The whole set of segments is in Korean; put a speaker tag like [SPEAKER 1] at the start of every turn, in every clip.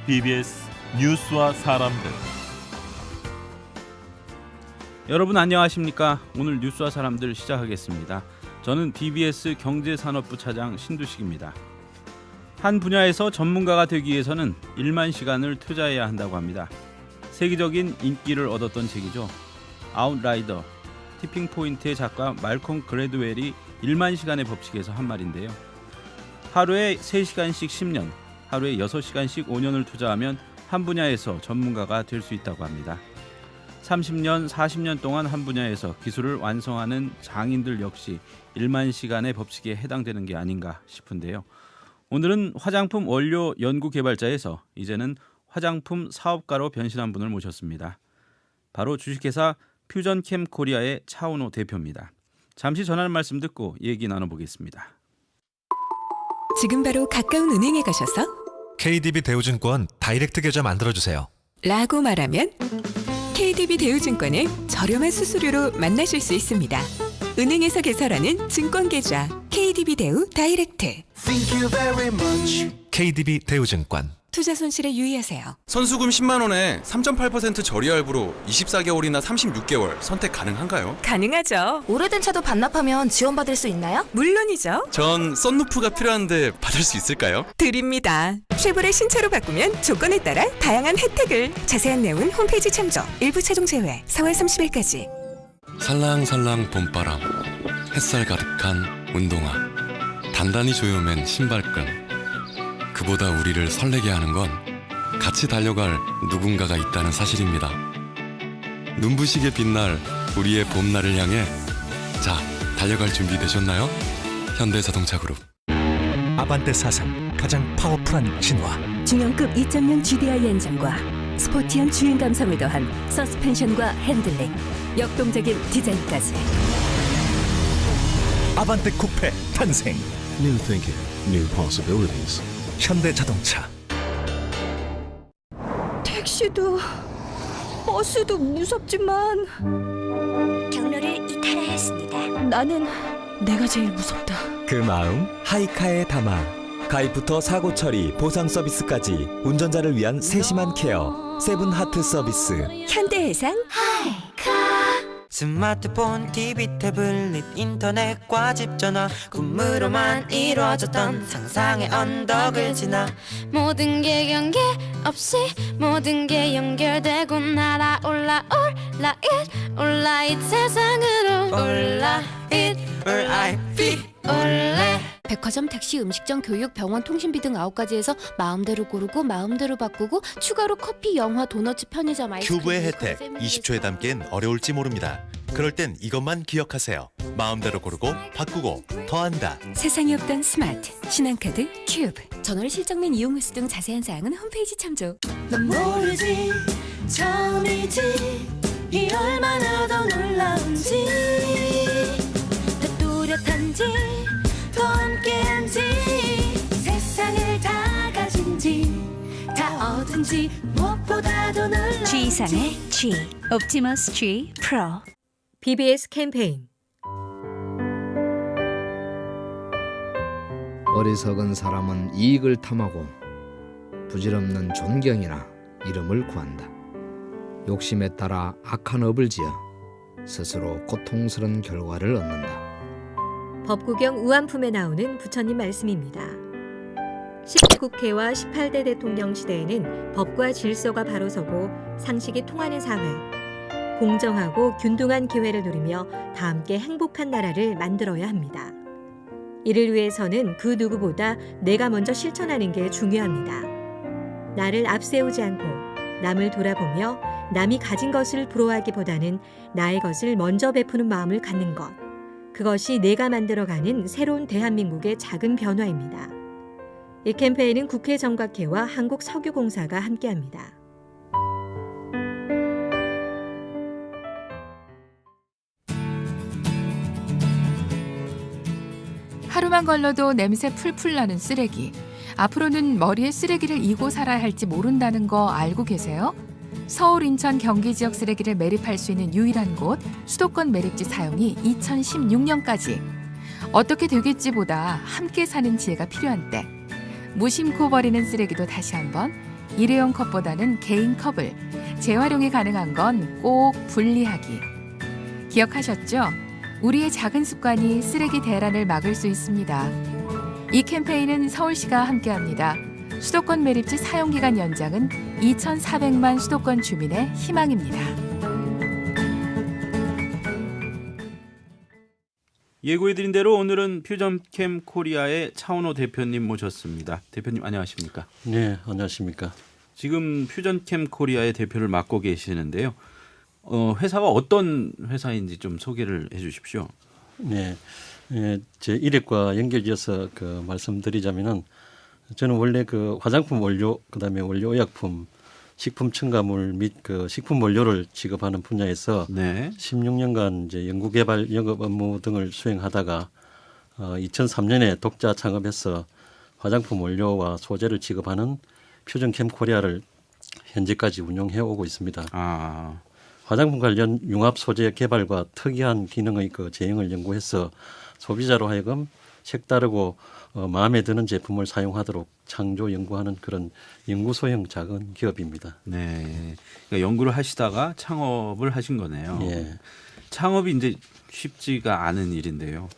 [SPEAKER 1] BBS 뉴스와 사람들.
[SPEAKER 2] 여러분 안녕하십니까? 오늘 뉴스와 사람들 시작하겠습니다. 저는 BBS 경제산업부 차장 신두식입니다. 한 분야에서 전문가가 되기 위해서는 1만 시간을 투자해야 한다고 합니다. 세계적인 인기를 얻었던 책이죠. 아웃라이더, 티핑포인트의 작가 말콤 그래드웰이 1만 시간의 법칙에서 한 말인데요. 하루에 3시간씩 10년, 하루에 6시간씩 5년을 투자하면 한 분야에서 전문가가 될 수 있다고 합니다. 30년, 40년 동안 한 분야에서 기술을 완성하는 장인들 역시 1만 시간의 법칙에 해당되는 게 아닌가 싶은데요. 오늘은 화장품 원료 연구 개발자에서 이제는 화장품 사업가로 변신한 분을 모셨습니다. 바로 주식회사 퓨전캠 코리아의 차은호 대표입니다. 잠시 전하는 말씀 듣고 얘기 나눠보겠습니다.
[SPEAKER 3] 지금 바로 가까운 은행에 가셔서
[SPEAKER 4] KDB 대우증권 다이렉트 계좌 만들어주세요.
[SPEAKER 3] 라고 말하면 KDB 대우증권을 저렴한 수수료로 만나실 수 있습니다. 은행에서 개설하는 증권계좌 KDB 대우 다이렉트.
[SPEAKER 4] KDB 대우증권.
[SPEAKER 3] 투자 손실에 유의하세요.
[SPEAKER 5] 선수금 10만 원에 3.8% 저리 할부로 24개월이나 36개월 선택 가능한가요?
[SPEAKER 3] 가능하죠.
[SPEAKER 6] 오래된 차도 반납하면 지원받을 수 있나요?
[SPEAKER 3] 물론이죠.
[SPEAKER 5] 전 썬루프가 필요한데 받을 수 있을까요?
[SPEAKER 3] 드립니다. 쉐보레 신차로 바꾸면 조건에 따라 다양한 혜택을. 자세한 내용은 홈페이지 참조. 일부 차종 제외. 4월 30일까지.
[SPEAKER 7] 살랑살랑 봄바람, 햇살 가득한 운동화, 단단히 조여맨 신발끈. 그보다 우리를 설레게 하는 건 같이 달려갈 누군가가 있다는 사실입니다. 눈부시게 빛날 우리의 봄날을 향해, 자, 달려갈 준비 되셨나요? 현대자동차그룹.
[SPEAKER 4] 아반떼 사상 가장 파워풀한 진화.
[SPEAKER 8] 중형급 2.0 GDI 엔진과 스포티한 주행 감성을 더한 서스펜션과 핸들링, 역동적인 디자인까지.
[SPEAKER 4] 아반떼 쿠페 탄생.
[SPEAKER 9] New thinking, new possibilities.
[SPEAKER 4] 현대자동차.
[SPEAKER 8] 택시도 버스도 무섭지만
[SPEAKER 10] 경로를 이탈하였습니다.
[SPEAKER 8] 나는 내가 제일 무섭다.
[SPEAKER 11] 그 마음 하이카에 담아. 가입부터 사고 처리, 보상 서비스까지 운전자를 위한 세심한 케어. 세븐하트 서비스.
[SPEAKER 8] 현대해상
[SPEAKER 10] 하이카.
[SPEAKER 12] 스마트폰, TV, 태블릿, 인터넷과 집전화, 꿈으로만 이루어졌던 상상의 언덕을 지나
[SPEAKER 10] 모든 게 경계 없이 모든 게 연결되고 날아올라 올라잇 세상으로 올라잇
[SPEAKER 12] RIP
[SPEAKER 10] 올레. 백화점, 택시, 음식점, 교육, 병원, 통신비 등 9가지에서 마음대로 고르고 마음대로 바꾸고 추가로 커피, 영화, 도너츠, 편의점, 아이스크림.
[SPEAKER 13] 큐브의 혜택 20초에 담긴 어려울지 모릅니다. 그럴 땐 이것만 기억하세요. 마음대로 고르고 바꾸고 더한다.
[SPEAKER 3] 세상에 없던 스마트 신한카드 큐브. 전월 실적면 이용 횟수 등 자세한 사항은 홈페이지 참조.
[SPEAKER 6] 넌 모르지 처음이지 이 얼마나 더 놀라운지 더 뚜렷한지 더 함께한지 세상을 다 가진지 다 얻은지 무엇보다도 놀라운지.
[SPEAKER 8] G상의 G 옵티머스 G 프로.
[SPEAKER 14] BBS 캠페인.
[SPEAKER 15] 어리석은 사람은 이익을 탐하고 부질없는 존경이나 이름을 구한다. 욕심에 따라 악한 업을 지어 스스로 고통스러운 결과를 얻는다.
[SPEAKER 14] 법구경 우한품에 나오는 부처님 말씀입니다. 19국회와 18대 대통령 시대에는 법과 질서가 바로 서고 상식이 통하는 사회, 공정하고 균등한 기회를 누리며 다 함께 행복한 나라를 만들어야 합니다. 이를 위해서는 그 누구보다 내가 먼저 실천하는 게 중요합니다. 나를 앞세우지 않고 남을 돌아보며 남이 가진 것을 부러워하기보다는 나의 것을 먼저 베푸는 마음을 갖는 것. 그것이 내가 만들어가는 새로운 대한민국의 작은 변화입니다. 이 캠페인은 국회 정각회와 한국석유공사가 함께합니다.
[SPEAKER 16] 하루만 걸러도 냄새 풀풀 나는 쓰레기. 앞으로는 머리에 쓰레기를 이고 살아야 할지 모른다는 거 알고 계세요? 서울, 인천, 경기 지역 쓰레기를 매립할 수 있는 유일한 곳, 수도권 매립지 사용이 2016년까지. 어떻게 되겠지보다 함께 사는 지혜가 필요한 때. 무심코 버리는 쓰레기도 다시 한번 일회용 컵보다는 개인 컵을 재활용이 가능한 건 꼭 분리하기. 기억하셨죠? 우리의 작은 습관이 쓰레기 대란을 막을 수 있습니다. 이 캠페인은 서울시가 함께합니다. 수도권 매립지 사용기간 연장은 2,400만 수도권 주민의 희망입니다.
[SPEAKER 2] 예고해드린 대로 오늘은 퓨전캠 코리아의 차은호 대표님 모셨습니다. 대표님 안녕하십니까?
[SPEAKER 17] 네, 안녕하십니까?
[SPEAKER 2] 지금 퓨전캠 코리아의 대표를 맡고 계시는데요. 회사가 어떤 회사인지 좀 소개를 해주십시오.
[SPEAKER 17] 네, 제 일액과 연결지어서 말씀드리자면은 저는 원래 화장품 원료, 그다음에 원료의약품, 식품 첨가물 및 식품 원료를 취급하는 분야에서 16년간 이제 연구개발 영업 업무 등을 수행하다가 2003년에 독자 창업해서 화장품 원료와 소재를 취급하는 퓨전캠 코리아를 현재까지 운영해 오고 있습니다. 화장품 관련 융합 소재 개발과 특이한 기능의 제형을 연구해서 소비자로 하여금 색다르고 마음에 드는 제품을 사용하도록 창조 연구하는 그런 연구소형 작은 기업입니다.
[SPEAKER 2] 네, 그러니까 연구를 하시다가 창업을 하신 거네요.
[SPEAKER 17] 예.
[SPEAKER 2] 창업이 이제 쉽지가 않은 일인데요.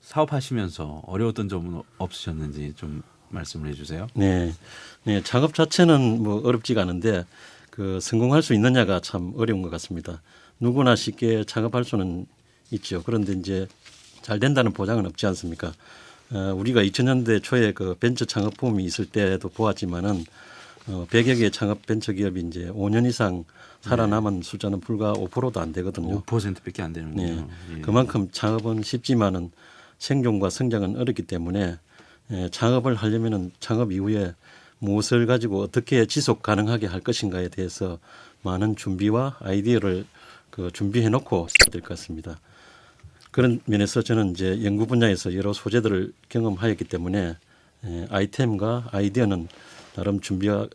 [SPEAKER 2] 사업하시면서 어려웠던 점은 없으셨는지 좀 말씀을 해주세요.
[SPEAKER 17] 네, 창업 자체는 뭐 어렵지가 않은데 성공할 수 있느냐가 참 어려운 것 같습니다. 누구나 쉽게 창업할 수는 있죠. 그런데 이제 잘 된다는 보장은 없지 않습니까? 우리가 2000년대 초에 벤처 창업 붐이 있을 때도 보았지만은 100여 개의 창업 벤처 기업이 이제 5년 이상 살아남은 숫자는 불과 5%도 안 되거든요.
[SPEAKER 2] 5%밖에 안 되는군요.
[SPEAKER 17] 네.
[SPEAKER 2] 예.
[SPEAKER 17] 그만큼 창업은 쉽지만은 생존과 성장은 어렵기 때문에 창업을 하려면은 창업 이후에 무엇을 가지고 어떻게 지속 가능하게 할 것인가에 대해서 많은 준비와 아이디어를 준비해 놓고 해야 될 것 같습니다. 그런 면에서 저는 이제 연구 분야에서 여러 소재들을 경험하였기 때문에 아이템과 아이디어는 나름 준비가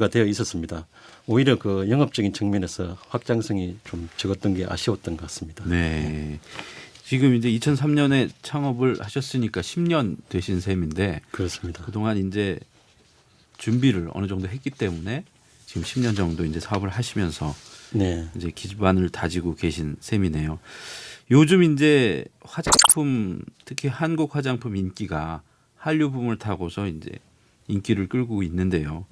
[SPEAKER 17] 되어 있었습니다. 오히려 영업적인 측면에서 확장성이 좀 적었던 게 아쉬웠던 것 같습니다.
[SPEAKER 2] 네. 지금 이제 2003년에 창업을 하셨으니까 10년 되신 셈인데
[SPEAKER 17] 그렇습니다.
[SPEAKER 2] 그동안 이제 준비를 어느 정도 했기 때문에 지금 10년 정도 이제 사업을 하시면서 이제 기반을 다지고 계신 셈이네요. 요즘 이제 화장품, 특히 한국 화장품 인기가 한류 붐을 타고서 이제 인기를 끌고 있는데요.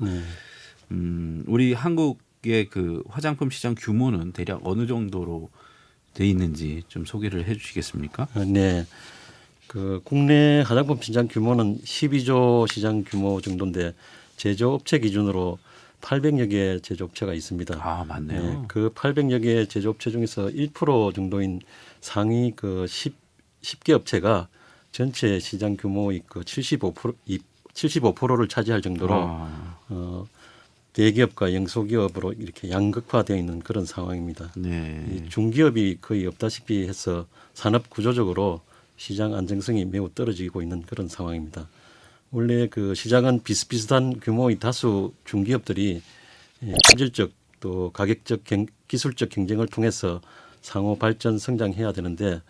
[SPEAKER 2] 우리 한국의 화장품 시장 규모는 대략 어느 정도로 돼 있는지 좀 소개를 해주시겠습니까?
[SPEAKER 17] 네, 국내 화장품 시장 규모는 12조 시장 규모 정도인데 제조업체 기준으로 800여 개 제조업체가 있습니다.
[SPEAKER 2] 아, 맞네요.
[SPEAKER 17] 그 800여 개 제조업체 중에서 1% 정도인 상위 10개 업체가 전체 시장 규모의 75%를 차지할 정도로 대기업과 영소기업으로 이렇게 양극화되어 있는 그런 상황입니다.
[SPEAKER 2] 네.
[SPEAKER 17] 중기업이 거의 없다시피 해서 산업 구조적으로 시장 안정성이 매우 떨어지고 있는 그런 상황입니다. 원래 시장은 비슷비슷한 규모의 다수 중기업들이 실질적 또 가격적 기술적 경쟁을 통해서 상호 발전 성장해야 되는데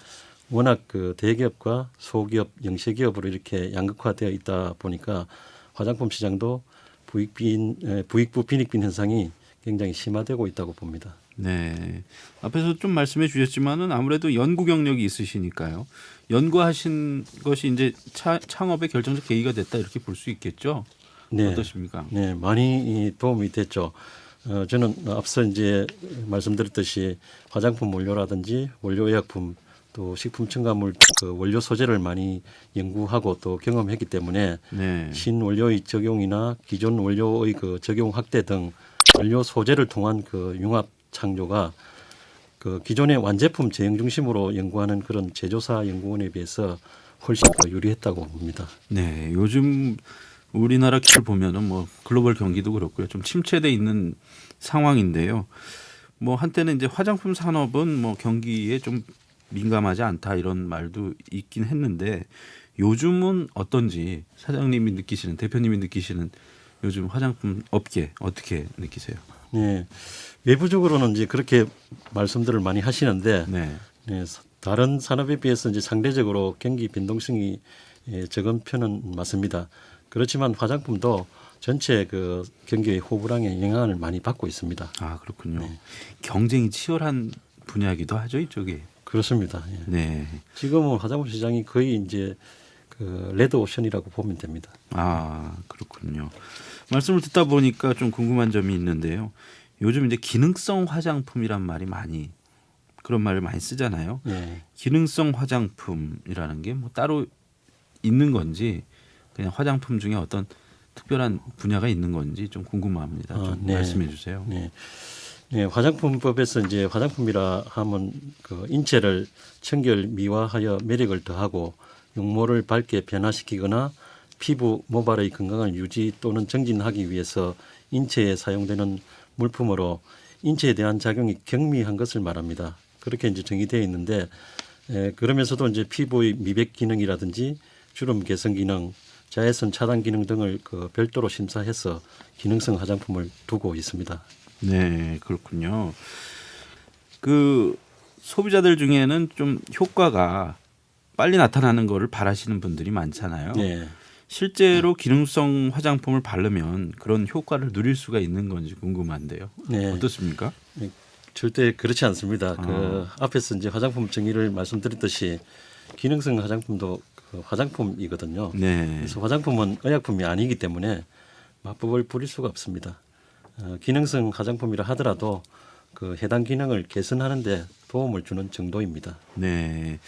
[SPEAKER 17] 워낙 대기업과 소기업, 영세기업으로 이렇게 양극화되어 있다 보니까 화장품 시장도 부익부 빈익빈 현상이 굉장히 심화되고 있다고 봅니다.
[SPEAKER 2] 네. 앞에서 좀 말씀해 주셨지만은 아무래도 연구 경력이 있으시니까요. 연구하신 것이 이제 창업의 결정적 계기가 됐다 이렇게 볼 수 있겠죠.
[SPEAKER 17] 네.
[SPEAKER 2] 어떠십니까?
[SPEAKER 17] 네, 많이 도움이 됐죠. 저는 앞서 이제 말씀드렸듯이 화장품 원료라든지 원료의약품 또 식품 첨가물 원료 소재를 많이 연구하고 또 경험했기 때문에 신원료의 적용이나 기존 원료의 적용 확대 등 원료 소재를 통한 융합 창조가 기존의 완제품 제형 중심으로 연구하는 그런 제조사 연구원에 비해서 훨씬 더 유리했다고 봅니다.
[SPEAKER 2] 네, 요즘 우리나라 기술 보면은 뭐 글로벌 경기도 그렇고요, 좀 침체돼 있는 상황인데요. 뭐 한때는 이제 화장품 산업은 뭐 경기에 좀 민감하지 않다 이런 말도 있긴 했는데 요즘은 어떤지 사장님이 느끼시는, 대표님이 느끼시는 요즘 화장품 업계 어떻게 느끼세요?
[SPEAKER 17] 네, 외부적으로는 이제 그렇게 말씀들을 많이 하시는데 다른 산업에 비해서 이제 상대적으로 경기 변동성이 적은 편은 맞습니다. 그렇지만 화장품도 전체 그 경기의 호불항에 영향을 많이 받고 있습니다.
[SPEAKER 2] 아 그렇군요. 경쟁이 치열한 분야이기도 하죠 이쪽이.
[SPEAKER 17] 그렇습니다. 예.
[SPEAKER 2] 네.
[SPEAKER 17] 지금은 화장품 시장이 거의 이제 그 레드 오션이라고 보면 됩니다.
[SPEAKER 2] 아 그렇군요. 말씀을 듣다 보니까 좀 궁금한 점이 있는데요. 요즘 이제 기능성 화장품이란 말이 많이 그런 말을 많이 쓰잖아요.
[SPEAKER 17] 예.
[SPEAKER 2] 기능성 화장품이라는 게 뭐 따로 있는 건지 그냥 화장품 중에 어떤 특별한 분야가 있는 건지 좀 궁금합니다. 좀
[SPEAKER 17] 네.
[SPEAKER 2] 말씀해 주세요.
[SPEAKER 17] 네. 네, 화장품법에서 이제 화장품이라 하면 그 인체를 청결 미화하여 매력을 더하고 용모를 밝게 변화시키거나 피부 모발의 건강을 유지 또는 정진하기 위해서 인체에 사용되는 물품으로 인체에 대한 작용이 경미한 것을 말합니다. 그렇게 이제 정의되어 있는데 그러면서도 이제 피부의 미백 기능이라든지 주름 개선 기능, 자외선 차단 기능 등을 그 별도로 심사해서 기능성 화장품을 두고 있습니다.
[SPEAKER 2] 네, 그렇군요. 그 소비자들 중에는 좀 효과가 빨리 나타나는 거를 바라시는 분들이 많잖아요.
[SPEAKER 17] 네.
[SPEAKER 2] 실제로 기능성 화장품을 바르면 그런 효과를 누릴 수가 있는 건지 궁금한데요.
[SPEAKER 17] 네.
[SPEAKER 2] 어떻습니까?
[SPEAKER 17] 네, 절대 그렇지 않습니다. 그 앞에서 이제 화장품 정의를 말씀드렸듯이 기능성 화장품도 그 화장품이거든요.
[SPEAKER 2] 네.
[SPEAKER 17] 그래서 화장품은 의약품이 아니기 때문에 맞법을 부릴 수가 없습니다. 기능성 화장품이라 하더라도 그 해당 기능을 개선하는 데 도움을 주는 정도입니다.
[SPEAKER 2] 네.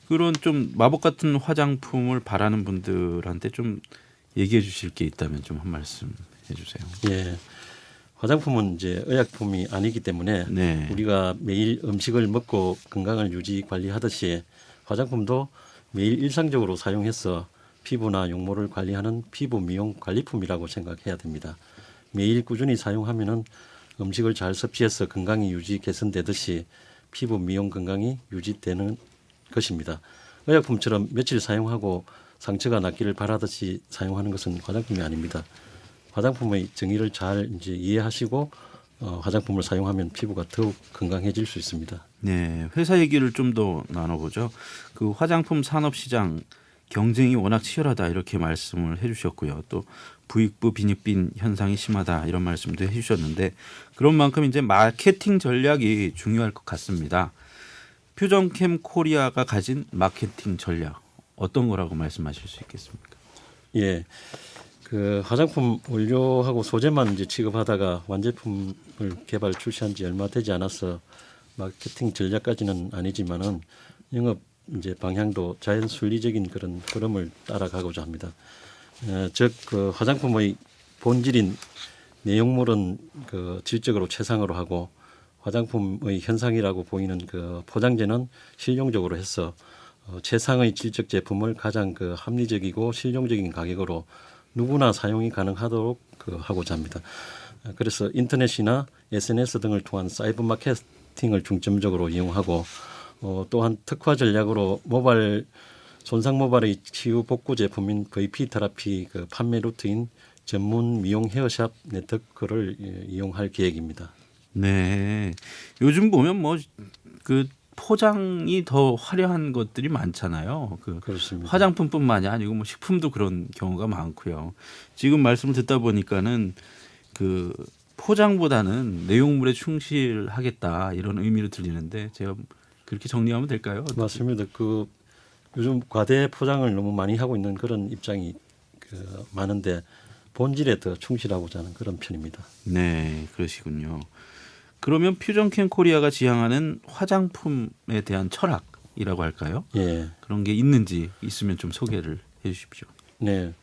[SPEAKER 2] 그런 좀 마법 같은 화장품을 바라는 분들한테 좀 얘기해 주실 게 있다면 좀 한 말씀 해 주세요.
[SPEAKER 17] 예. 화장품은 이제 의약품이 아니기 때문에
[SPEAKER 2] 네.
[SPEAKER 17] 우리가 매일 음식을 먹고 건강을 유지 관리하듯이 화장품도 매일 일상적으로 사용해서 피부나 용모를 관리하는 피부 미용 관리품이라고 생각해야 됩니다. 매일 꾸준히 사용하면은 음식을 잘 섭취해서 건강이 유지 개선되듯이 피부 미용 건강이 유지되는 것입니다. 의약품처럼 며칠 사용하고 상처가 낫기를 바라듯이 사용하는 것은 화장품이 아닙니다. 화장품의 정의를 잘 이제 이해하시고 화장품을 사용하면 피부가 더욱 건강해질 수 있습니다.
[SPEAKER 2] 네, 회사 얘기를 좀 더 나눠보죠. 그 화장품 산업 시장 경쟁이 워낙 치열하다 이렇게 말씀을 해주셨고요. 또 부익부 빈익빈 현상이 심하다 이런 말씀도 해주셨는데 그런 만큼 이제 마케팅 전략이 중요할 것 같습니다. 퓨전캠 코리아가 가진 마케팅 전략 어떤 거라고 말씀하실 수 있겠습니까?
[SPEAKER 17] 예, 그 화장품 원료하고 소재만 이제 취급하다가 완제품을 개발 출시한 지 얼마 되지 않아서 마케팅 전략까지는 아니지만은 영업 이제 방향도 자연 순리적인 그런 흐름을 따라가고자 합니다. 즉 그 화장품의 본질인 내용물은 그 질적으로 최상으로 하고 화장품의 현상이라고 보이는 그 포장재는 실용적으로 해서 최상의 질적 제품을 가장 그 합리적이고 실용적인 가격으로 누구나 사용이 가능하도록 그 하고자 합니다. 그래서 인터넷이나 SNS 등을 통한 사이버 마케팅을 중점적으로 이용하고 또한 특화 전략으로 손상 모발의 치유 복구 제품인 VP 테라피 그 판매 루트인 전문 미용 헤어샵 네트워크를 이용할 계획입니다.
[SPEAKER 2] 네, 요즘 보면 뭐 그 포장이 더 화려한 것들이 많잖아요.
[SPEAKER 17] 그렇습니다.
[SPEAKER 2] 화장품뿐만이 아니고 뭐 식품도 그런 경우가 많고요. 지금 말씀을 듣다 보니까는 그 포장보다는 내용물에 충실하겠다 이런 의미로 들리는데 제가 그렇게 정리하면 될까요?
[SPEAKER 17] 맞습니다. 그 요즘 과대 포장을 너무 많이 하고 있는 그런 입장이 그 많은데 본질에 더 충실하고자 하는 그런 편입니다.
[SPEAKER 2] 네, 그러시군요. 그러면 퓨전캠 코리아가 지향하는 화장품에 대한 철학이라고 할까요?
[SPEAKER 17] 예.
[SPEAKER 2] 그런 게 있는지 있으면 좀 소개를 해 주십시오.
[SPEAKER 17] 네.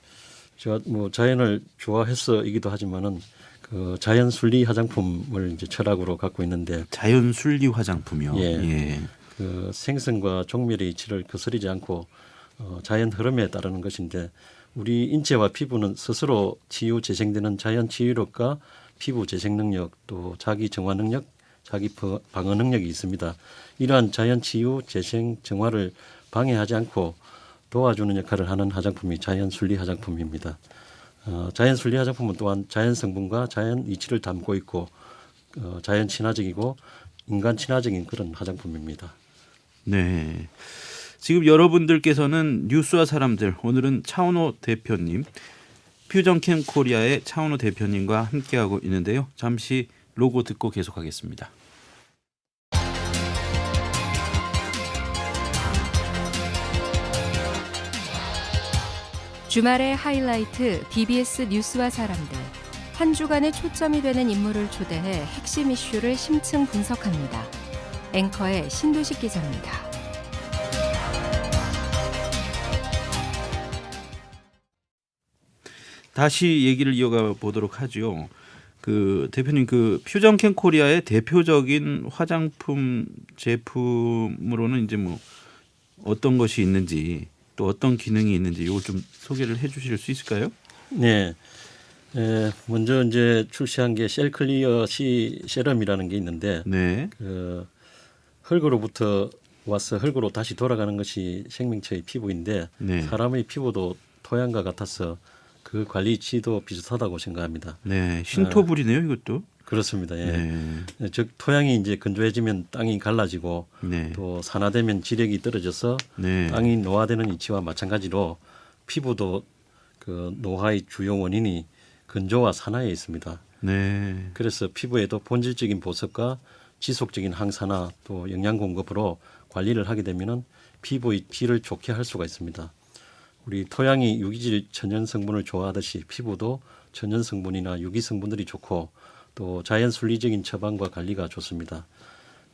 [SPEAKER 17] 제가 뭐 자연을 좋아해서이기도 하지만은 그 자연 순리 화장품을 이제 철학으로 갖고 있는데
[SPEAKER 2] 자연 순리 화장품이요.
[SPEAKER 17] 예.
[SPEAKER 2] 예.
[SPEAKER 17] 그 생성과 종멸의 이치를 거스르지 않고 자연 흐름에 따르는 것인데 우리 인체와 피부는 스스로 치유 재생되는 자연 치유력과 피부 재생 능력 또 자기 정화 능력, 자기 방어 능력이 있습니다. 이러한 자연 치유 재생 정화를 방해하지 않고 도와주는 역할을 하는 화장품이 자연 순리 화장품입니다. 자연 순리 화장품은 또한 자연 성분과 자연 이치를 담고 있고 자연 친화적이고 인간 친화적인 그런 화장품입니다.
[SPEAKER 2] 네. 지금 여러분들께서는 뉴스와 사람들 오늘은 차은호 대표님 퓨전캠 코리아의 차은우 대표님과 함께하고 있는데요. 잠시 로고 듣고 계속하겠습니다.
[SPEAKER 18] 주말의 하이라이트 BBS 뉴스와 사람들. 한 주간의 초점이 되는 인물을 초대해 핵심 이슈를 심층 분석합니다. 앵커의 신도식 기자입니다.
[SPEAKER 2] 다시 얘기를 이어가 보도록 하죠. 그 대표님, 그 퓨전캠 코리아의 대표적인 화장품 제품으로는 이제 뭐 어떤 것이 있는지 또 어떤 기능이 있는지 이걸 좀 소개를 해주실 수 있을까요?
[SPEAKER 17] 네. 먼저 이제 출시한 게 셀클리어 C 세럼이라는 게 있는데,
[SPEAKER 2] 네.
[SPEAKER 17] 그 흙으로부터 와서 흙으로 다시 돌아가는 것이 생명체의 피부인데,
[SPEAKER 2] 네.
[SPEAKER 17] 사람의 피부도 토양과 같아서 그 관리치도 비슷하다고 생각합니다.
[SPEAKER 2] 네, 신토불이네요, 이것도.
[SPEAKER 17] 그렇습니다. 예.
[SPEAKER 2] 네.
[SPEAKER 17] 즉 토양이 이제 건조해지면 땅이 갈라지고
[SPEAKER 2] 네.
[SPEAKER 17] 또 산화되면 지력이 떨어져서
[SPEAKER 2] 네.
[SPEAKER 17] 땅이 노화되는 이치와 마찬가지로 피부도 그 노화의 주요 원인이 건조와 산화에 있습니다.
[SPEAKER 2] 네.
[SPEAKER 17] 그래서 피부에도 본질적인 보습과 지속적인 항산화 또 영양 공급으로 관리를 하게 되면은 피부의 질을 좋게 할 수가 있습니다. 우리 토양이 유기질 천연 성분을 좋아하듯이 피부도 천연 성분이나 유기 성분들이 좋고 또 자연 순리적인 처방과 관리가 좋습니다.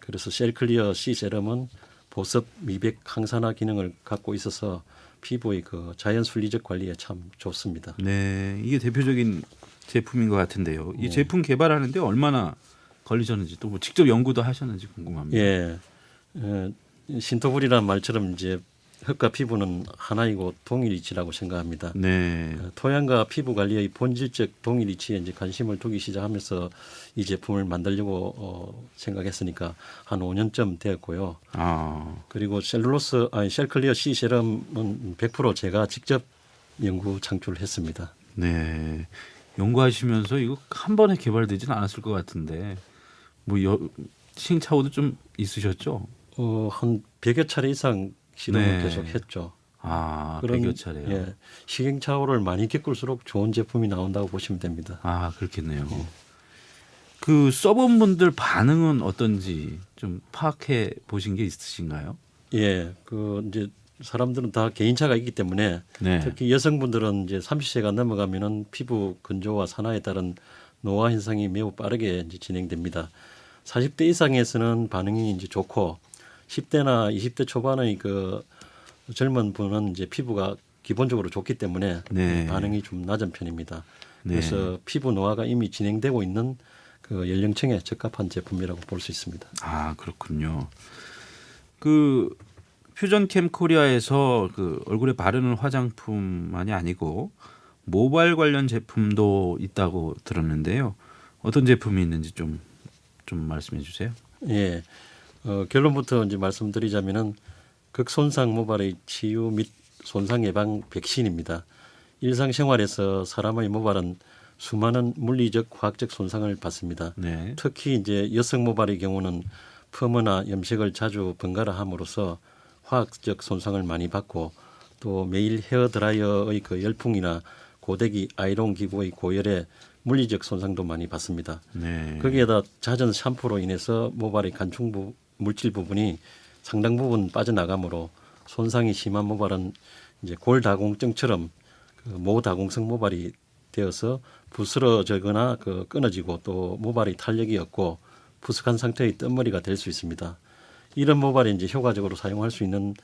[SPEAKER 17] 그래서 셀클리어 C 세럼은 보습, 미백, 항산화 기능을 갖고 있어서 피부의 그 자연 순리적 관리에 참 좋습니다.
[SPEAKER 2] 네, 이게 대표적인 제품인 것 같은데요. 이
[SPEAKER 17] 네.
[SPEAKER 2] 제품 개발하는데 얼마나 걸리셨는지 또 뭐 직접 연구도 하셨는지 궁금합니다.
[SPEAKER 17] 예, 신토불이라는 말처럼 이제 흙과 피부는 하나이고 동일 이치라고 생각합니다.
[SPEAKER 2] 네.
[SPEAKER 17] 토양과 피부 관리의 본질적 동일 이치에 이제 관심을 두기 시작하면서 이 제품을 만들려고 생각했으니까 한 5년쯤 되었고요. 그리고 셀클리어 C 세럼은 100% 제가 직접 연구 창출을 했습니다.
[SPEAKER 2] 네. 연구하시면서 이거 한 번에 개발되지는 않았을 것 같은데 뭐 시행착오도 좀 있으셨죠?
[SPEAKER 17] 한 100여 차례 이상 시도를
[SPEAKER 2] 네.
[SPEAKER 17] 계속 했죠.
[SPEAKER 2] 100여 차례요.
[SPEAKER 17] 예, 시행착오를 많이 겪을수록 좋은 제품이 나온다고 보시면 됩니다.
[SPEAKER 2] 그렇겠네요. 그 써본 분들 반응은 어떤지 좀 파악해 보신 게 있으신가요?
[SPEAKER 17] 예, 그 이제 사람들은 다 개인차가 있기 때문에
[SPEAKER 2] 네.
[SPEAKER 17] 특히 여성분들은 이제 30세가 넘어가면은 피부 건조와 산화에 따른 노화 현상이 매우 빠르게 이제 진행됩니다. 40대 이상에서는 반응이 이제 좋고 10대나 20대 초반의 그 젊은 분은 이제 피부가 기본적으로 좋기 때문에
[SPEAKER 2] 네.
[SPEAKER 17] 반응이 좀 낮은 편입니다.
[SPEAKER 2] 네.
[SPEAKER 17] 그래서 피부 노화가 이미 진행되고 있는 그 연령층에 적합한 제품이라고 볼 수 있습니다.
[SPEAKER 2] 그렇군요. 그 퓨전캠 코리아에서 그 얼굴에 바르는 화장품만이 아니고 모발 관련 제품도 있다고 들었는데요. 어떤 제품이 있는지 좀 말씀해 주세요.
[SPEAKER 17] 예. 결론부터 이제 말씀드리자면은 극손상 모발의 치유 및 손상 예방 백신입니다. 일상생활에서 사람의 모발은 수많은 물리적, 화학적 손상을 받습니다.
[SPEAKER 2] 네.
[SPEAKER 17] 특히 이제 여성 모발의 경우는 펌이나 염색을 자주 번갈아 함으로써 화학적 손상을 많이 받고 또 매일 헤어 드라이어의 그 열풍이나 고데기, 아이론 기구의 고열에 물리적 손상도 많이 받습니다.
[SPEAKER 2] 네.
[SPEAKER 17] 거기에다 잦은 샴푸로 인해서 모발의 간충 물질 부분이 상당 부분 빠져나가므로 손상이 심한 모발은 이제 골다공증처럼 그 모다공성 모발이 되어서 부스러지거나 그 끊어지고 또 모발이 탄력이 없고 부석한 상태의 뜬머리가 될 수 있습니다. 이런 모발에 이제 효과적으로 사용할 수 있는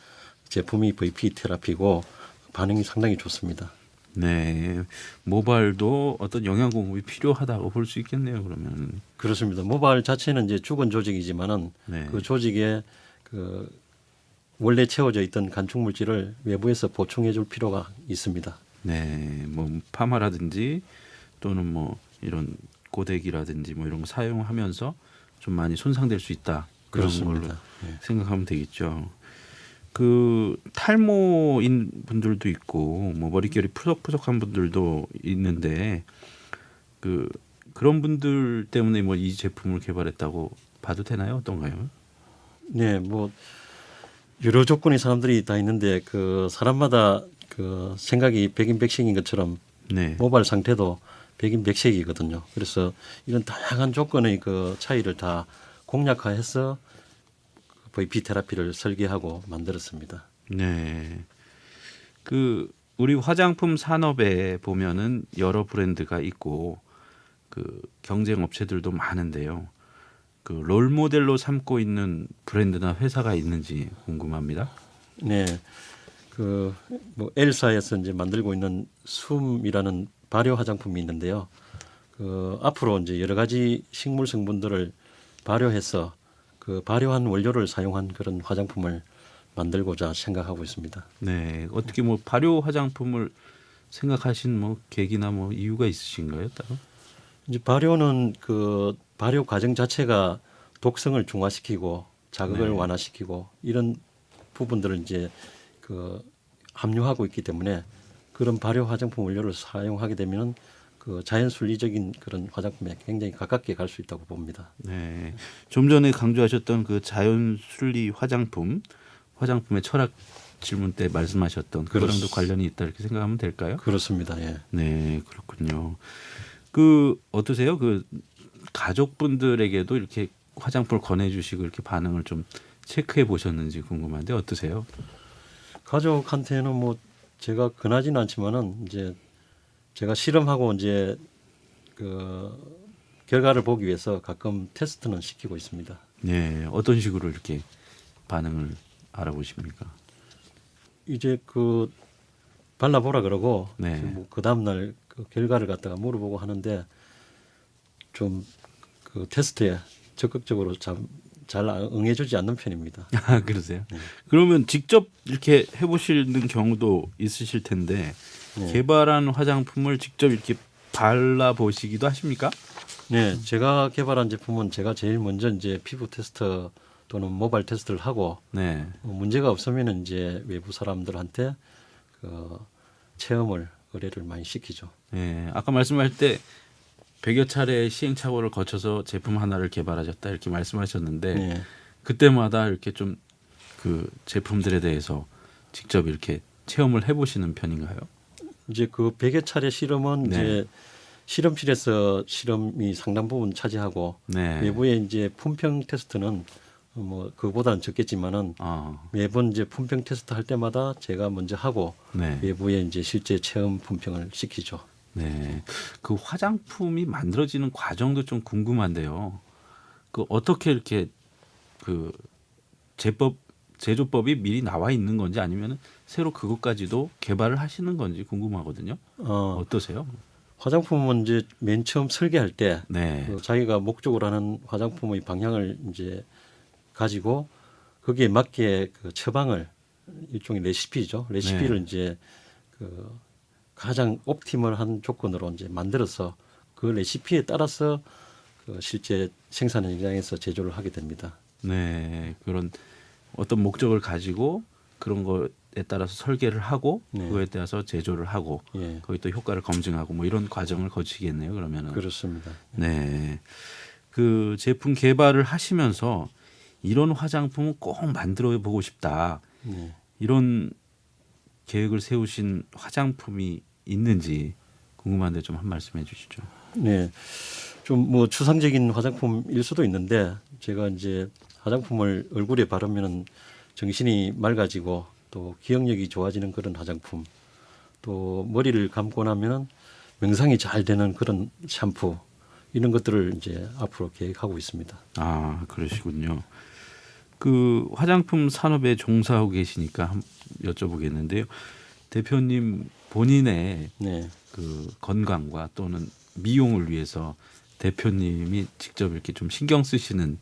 [SPEAKER 17] 제품이 VP 테라피고 반응이 상당히 좋습니다.
[SPEAKER 2] 네, 모발도 어떤 영양 공급이 필요하다고 볼 수 있겠네요. 그러면
[SPEAKER 17] 그렇습니다. 모발 자체는 이제 죽은 조직이지만은
[SPEAKER 2] 네.
[SPEAKER 17] 그 조직에 그 원래 채워져 있던 간축 물질을 외부에서 보충해줄 필요가 있습니다.
[SPEAKER 2] 네, 뭐 파마라든지 또는 뭐 이런 고데기라든지 뭐 이런 거 사용하면서 좀 많이 손상될 수 있다. 그런
[SPEAKER 17] 그렇습니다.
[SPEAKER 2] 걸로
[SPEAKER 17] 네.
[SPEAKER 2] 생각하면 되겠죠. 그 탈모인 분들도 있고 뭐 머릿결이 푸석푸석한 분들도 있는데 그런 분들 때문에 뭐 이 제품을 개발했다고 봐도 되나요? 어떤가요?
[SPEAKER 17] 네, 뭐 여러 조건의 사람들이 다 있는데 그 사람마다 그 생각이 백인백식인 것처럼
[SPEAKER 2] 네.
[SPEAKER 17] 모발 상태도 백인 백색이거든요. 그래서 이런 다양한 조건의 그 차이를 다 공략화해서 VP 테라피를 설계하고 만들었습니다.
[SPEAKER 2] 네. 그 우리 화장품 산업에 보면은 여러 브랜드가 있고 그 경쟁 업체들도 많은데요. 그 롤 모델로 삼고 있는 브랜드나 회사가 있는지 궁금합니다.
[SPEAKER 17] 네. 그 뭐 엘사에서 이제 만들고 있는 숨이라는 발효 화장품이 있는데요. 그 앞으로 이제 여러 가지 식물 성분들을 발효해서 그 발효한 원료를 사용한 그런 화장품을 만들고자 생각하고 있습니다.
[SPEAKER 2] 네, 어떻게 뭐 발효 화장품을 생각하신 뭐 계기나 뭐 이유가 있으신가요, 따로?
[SPEAKER 17] 이제 발효는 그 발효 과정 자체가 독성을 중화시키고 자극을
[SPEAKER 2] 네.
[SPEAKER 17] 완화시키고 이런 부분들을 이제 그 함유하고 있기 때문에 그런 발효 화장품 원료를 사용하게 되면은 그 자연 순리적인 그런 화장품에 굉장히 가깝게 갈 수 있다고 봅니다.
[SPEAKER 2] 네, 좀 전에 강조하셨던 그 자연 순리 화장품의 철학 질문 때 말씀하셨던 그거랑도 관련이 있다 이렇게 생각하면 될까요?
[SPEAKER 17] 그렇습니다. 예.
[SPEAKER 2] 네, 그렇군요. 그 어떠세요? 그 가족분들에게도 이렇게 화장품을 권해주시고 이렇게 반응을 좀 체크해 보셨는지 궁금한데 어떠세요?
[SPEAKER 17] 가족한테는 뭐 제가 권하지는 않지만은 이제 제가 실험하고 이제 그 결과를 보기 위해서 가끔 테스트는 시키고 있습니다.
[SPEAKER 2] 네, 어떤 식으로 이렇게 반응을 알아보십니까?
[SPEAKER 17] 이제 그 발라보라 그러고
[SPEAKER 2] 네.
[SPEAKER 17] 뭐 그 다음날 그 결과를 갖다가 물어보고 하는데 좀 그 테스트에 적극적으로 잘 응해주지 않는 편입니다.
[SPEAKER 2] 아, 그러세요?
[SPEAKER 17] 네.
[SPEAKER 2] 그러면 직접 이렇게 해보시는 경우도 있으실 텐데
[SPEAKER 17] 네.
[SPEAKER 2] 개발한 화장품을 직접 이렇게 발라보시기도 하십니까?
[SPEAKER 17] 네, 제가 개발한 제품은 제가 제일 먼저 이제 피부 테스트 또는 모발 테스트를 하고
[SPEAKER 2] 네.
[SPEAKER 17] 문제가 없으면 이제 외부 사람들한테 그 체험을 의뢰를 많이 시키죠.
[SPEAKER 2] 네, 아까 말씀할 때 100여 차례의 시행착오를 거쳐서 제품 하나를 개발하셨다 이렇게 말씀하셨는데
[SPEAKER 17] 네.
[SPEAKER 2] 그때마다 이렇게 좀 그 제품들에 대해서 직접 이렇게 체험을 해보시는 편인가요?
[SPEAKER 17] 이제 그 100여 차례 실험은
[SPEAKER 2] 네.
[SPEAKER 17] 이제 실험실에서 실험이 상당 부분 차지하고
[SPEAKER 2] 네.
[SPEAKER 17] 외부의 이제 품평 테스트는 뭐 그보다는 적겠지만은 매번 이제 품평 테스트 할 때마다 제가 먼저 하고
[SPEAKER 2] 네.
[SPEAKER 17] 외부에 이제 실제 체험 품평을 시키죠.
[SPEAKER 2] 네, 그 화장품이 만들어지는 과정도 좀 궁금한데요. 그 어떻게 이렇게 그 제조법이 미리 나와 있는 건지 아니면 새로 그것까지도 개발을 하시는 건지 궁금하거든요. 어떠세요?
[SPEAKER 17] 화장품은 이제 맨 처음 설계할 때
[SPEAKER 2] 네.
[SPEAKER 17] 그 자기가 목적으로 하는 화장품의 방향을 이제 가지고 거기에 맞게 그 처방을 일종의 레시피죠. 레시피를
[SPEAKER 2] 네.
[SPEAKER 17] 이제 그 가장 옵티멀한 조건으로 이제 만들어서 그 레시피에 따라서 그 실제 생산 현장에서 제조를 하게 됩니다.
[SPEAKER 2] 네, 그런 어떤 목적을 가지고 그런 거에 따라서 설계를 하고
[SPEAKER 17] 네.
[SPEAKER 2] 그거에 따라서 제조를 하고
[SPEAKER 17] 예.
[SPEAKER 2] 거기 또 효과를 검증하고 뭐 이런 과정을 거치겠네요. 그러면은.
[SPEAKER 17] 그렇습니다.
[SPEAKER 2] 네, 그 제품 개발을 하시면서 이런 화장품은 꼭 만들어 보고 싶다.
[SPEAKER 17] 네.
[SPEAKER 2] 이런 계획을 세우신 화장품이 있는지 궁금한데 좀 한 말씀 해주시죠.
[SPEAKER 17] 네, 좀 뭐 추상적인 화장품일 수도 있는데 제가 이제 화장품을 얼굴에 바르면 정신이 맑아지고 또 기억력이 좋아지는 그런 화장품, 또 머리를 감고 나면 명상이 잘 되는 그런 샴푸 이런 것들을 이제 앞으로 계획하고 있습니다.
[SPEAKER 2] 아, 그러시군요. 그 화장품 산업에 종사하고 계시니까 여쭤보겠는데요. 대표님 본인의
[SPEAKER 17] 네.
[SPEAKER 2] 그 건강과 또는 미용을 위해서 대표님이 직접 이렇게 좀 신경 쓰시는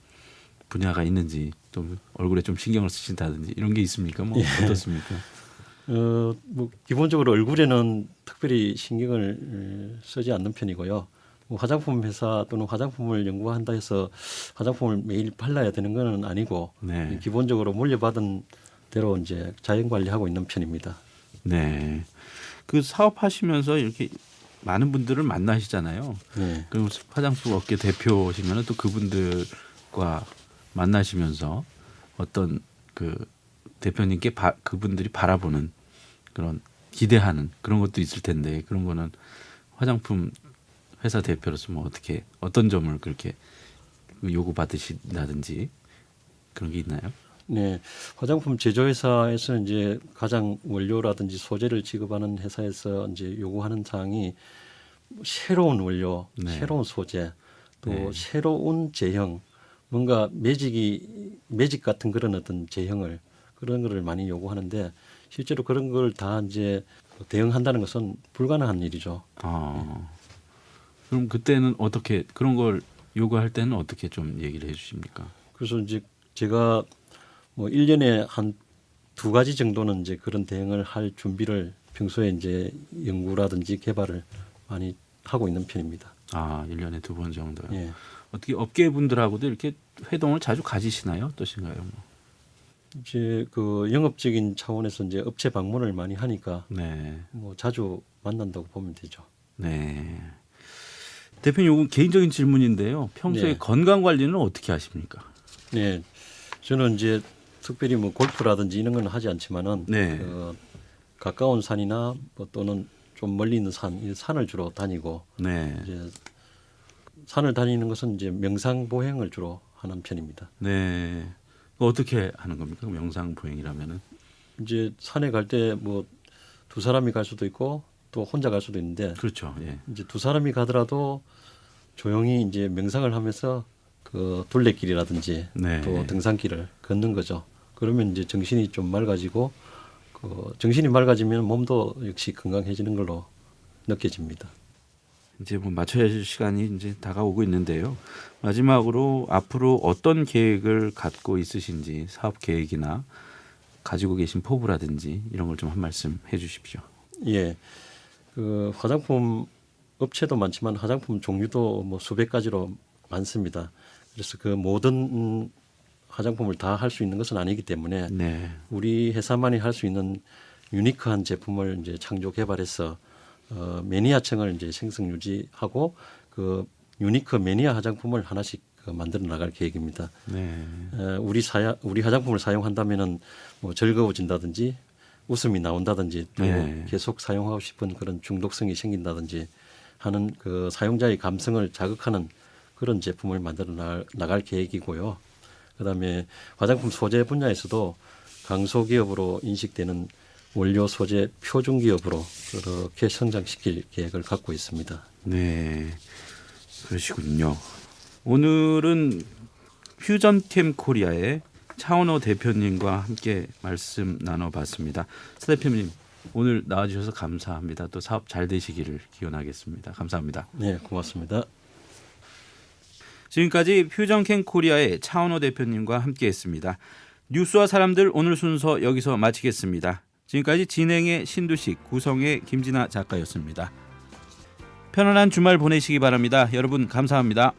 [SPEAKER 2] 분야가 있는지 좀 얼굴에 좀 신경을 쓰신다든지 이런 게 있습니까? 뭐
[SPEAKER 17] 예.
[SPEAKER 2] 어떻습니까?
[SPEAKER 17] 뭐 기본적으로 얼굴에는 특별히 신경을 쓰지 않는 편이고요. 뭐 화장품 회사 또는 화장품을 연구한다 해서 화장품을 매일 발라야 되는 건 아니고
[SPEAKER 2] 네.
[SPEAKER 17] 기본적으로 물려받은 대로 이제 자연 관리하고 있는 편입니다.
[SPEAKER 2] 네. 그 사업하시면서 이렇게 많은 분들을 만나시잖아요.
[SPEAKER 17] 네.
[SPEAKER 2] 그럼 화장품 업계 대표시면 또 그분들과 만나시면서 어떤 그 대표님께 그분들이 바라보는 그런 기대하는 그런 것도 있을 텐데 그런 거는 화장품 회사 대표로서 뭐 어떻게 어떤 점을 그렇게 요구 받으신다든지 그런 게 있나요?
[SPEAKER 17] 네, 화장품 제조회사에서 이제 가장 원료라든지 소재를 취급하는 회사에서 이제 요구하는 사항이 새로운 원료,
[SPEAKER 2] 네.
[SPEAKER 17] 새로운 소재, 또
[SPEAKER 2] 네.
[SPEAKER 17] 새로운 제형, 뭔가 매직 같은 그런 어떤 제형을 그런 거를 많이 요구하는데 실제로 그런 걸 다 이제 대응한다는 것은 불가능한 일이죠.
[SPEAKER 2] 그럼 그때는 어떻게 그런 걸 요구할 때는 어떻게 좀 얘기를 해주십니까?
[SPEAKER 17] 그래서 이제 제가 뭐 1년에 한 2가지 정도는 이제 그런 대응을 할 준비를 평소에 이제 연구라든지 개발을 많이 하고 있는 편입니다.
[SPEAKER 2] 1년에 2번 정도요.
[SPEAKER 17] 예.
[SPEAKER 2] 어떻게 업계분들하고도 이렇게 회동을 자주 가지시나요? 어떠신가요?
[SPEAKER 17] 이제 그 영업적인 차원에서 이제 업체 방문을 많이 하니까
[SPEAKER 2] 네.
[SPEAKER 17] 뭐 자주 만난다고 보면 되죠.
[SPEAKER 2] 네. 대표님, 이건 개인적인 질문인데요. 평소에
[SPEAKER 17] 네.
[SPEAKER 2] 건강 관리는 어떻게 하십니까?
[SPEAKER 17] 네, 저는 이제 특별히 뭐 골프라든지 이런 건 하지 않지만은
[SPEAKER 2] 네.
[SPEAKER 17] 가까운 산이나 뭐 또는 좀 멀리 있는 이 산을 주로 다니고
[SPEAKER 2] 네.
[SPEAKER 17] 이제 산을 다니는 것은 이제 명상 보행을 주로 하는 편입니다.
[SPEAKER 2] 네. 어떻게 하는 겁니까? 명상 보행이라면은
[SPEAKER 17] 이제 산에 갈 때 뭐 2사람이 갈 수도 있고 또 혼자 갈 수도 있는데
[SPEAKER 2] 그렇죠. 예.
[SPEAKER 17] 이제 2사람이 가더라도 조용히 이제 명상을 하면서 그 둘레길이라든지
[SPEAKER 2] 네.
[SPEAKER 17] 또 등산길을 걷는 거죠. 그러면 이제 정신이 좀 맑아지고 그 정신이 맑아지면 몸도 역시 건강해지는 걸로 느껴집니다.
[SPEAKER 2] 이제 뭐 맞춰야 할 시간이 이제 다가오고 있는데요. 마지막으로 앞으로 어떤 계획을 갖고 있으신지 사업 계획이나 가지고 계신 포부라든지 이런 걸 좀 한 말씀 해주십시오.
[SPEAKER 17] 예, 그 화장품 업체도 많지만 화장품 종류도 뭐 수백 가지로 많습니다. 그래서 그 모든 화장품을 다 할 수 있는 것은 아니기 때문에
[SPEAKER 2] 네.
[SPEAKER 17] 우리 회사만이 할 수 있는 유니크한 제품을 이제 창조 개발해서 매니아층을 이제 생성 유지하고 그 유니크 매니아 화장품을 하나씩 만들어 나갈 계획입니다.
[SPEAKER 2] 네.
[SPEAKER 17] 우리 화장품을 사용한다면은 뭐 즐거워진다든지 웃음이 나온다든지 또
[SPEAKER 2] 네.
[SPEAKER 17] 계속 사용하고 싶은 그런 중독성이 생긴다든지 하는 그 사용자의 감성을 자극하는 그런 제품을 만들어 나갈 계획이고요. 그다음에 화장품 소재 분야에서도 강소기업으로 인식되는 원료 소재 표준 기업으로 그렇게 성장시킬 계획을 갖고 있습니다.
[SPEAKER 2] 네, 그러시군요. 오늘은 퓨전캠 코리아의 차은호 대표님과 함께 말씀 나눠봤습니다. 차 대표님, 오늘 나와주셔서 감사합니다. 또 사업 잘 되시기를 기원하겠습니다. 감사합니다.
[SPEAKER 17] 네, 고맙습니다.
[SPEAKER 2] 지금까지 퓨전캠 코리아의 차은호 대표님과 함께했습니다. 뉴스와 사람들 오늘 순서 여기서 마치겠습니다. 지금까지 진행의 신두식, 구성의 김진아 작가였습니다. 편안한 주말 보내시기 바랍니다. 여러분 감사합니다.